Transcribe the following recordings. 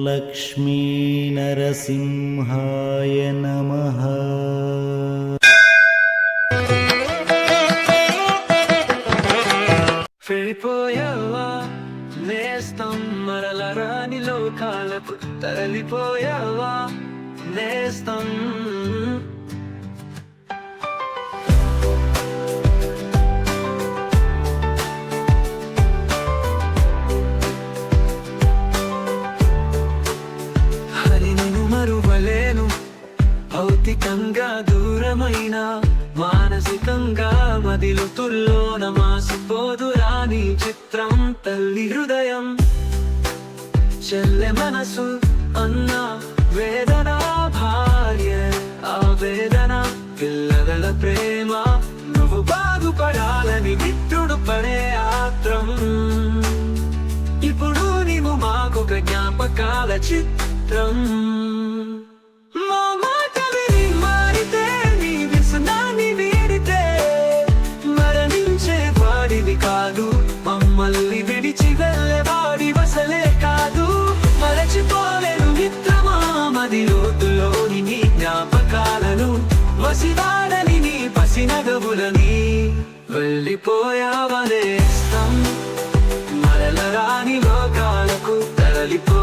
లక్ష్మీనరసింహాయ నమః. వెళ్ళిపోయావా నేస్తం మరల రాని లోకాలకు తరలిపోయావా నేస్తం. హరి నేను మరువలేను, భౌతికంగా దూరమైన మానసికంగా మదిలుతుల్లోన మాసిపోదు రాని చిత్రం. తల్లి హృదయం చెల్లె మనసు అన్న వేదన, భార్య ఆవేదన, పిల్లల ప్రేమ, నువ్వు బాగుపడాలని మిత్రుడు పడే ఆత్రం. ఇప్పుడు నీవు మాకొక జ్ఞాపకాల చిత్రం. కాదు మమ్మల్ని విడిచి వెళ్ళేవాడి వసలే కాదు. మరచిపోలేను మిత్రమా మది లోతులోని నీ జ్ఞాపకాలను, వసివాడని నీ పసినగవులని. వెళ్ళిపోయావనేస్తం మరల రాని లోకాలకు తరలిపోయావనేస్తం.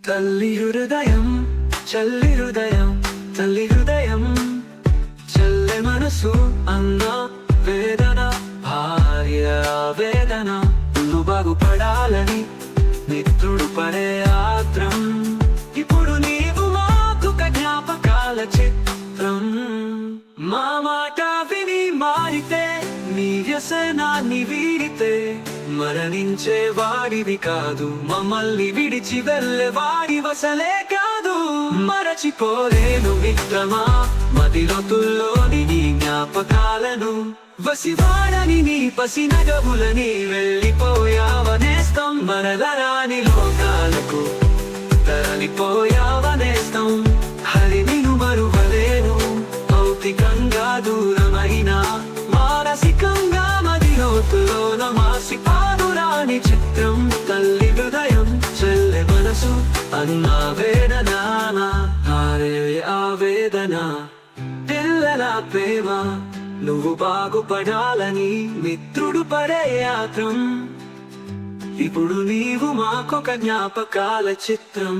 తల్లి హృదయం చల్లి హృదయం, తల్లి హృదయం చెల్లె మనసు అన్న వేదన, భార్య వేదన, నువ్వు బాగుపడాలని మిత్రుడు పడే ఆత్రం. ఇప్పుడు నీవు మాకొక జ్ఞాపకాల చిత్రం. మా మాట విని మారితే, నీ వ్యసనాన్ని వీడితే, మరణించే వాడివి కాదు, మమ్మల్ని విడిచి వెళ్ళే వాడి వసలే కాదు. మరచిపోలేను మిత్రమా మదిలోతుల్లోని నీ జ్ఞాపకాలను, వసివాడని నీ పసినగవులని. వెళ్ళిపోయావనేస్తం మరల రాని లోకాలకు తరలిపోయావనేస్తం. హరి నిన్ను మరువలేను, భౌతికంగా దూరమైన మానసికంగా మదిలోతులోన మాసిపోదు రాని చిత్రం. తల్లి హృదయం చెల్లె మనసు అన్న వేదన, ఆవేదన, పిల్లల ప్రేమ, నువ్వు బాగుపడాలని మిత్రుడు పడే ఆత్రం. ఇప్పుడు నీవు మాకొక జ్ఞాపకాల చిత్రం.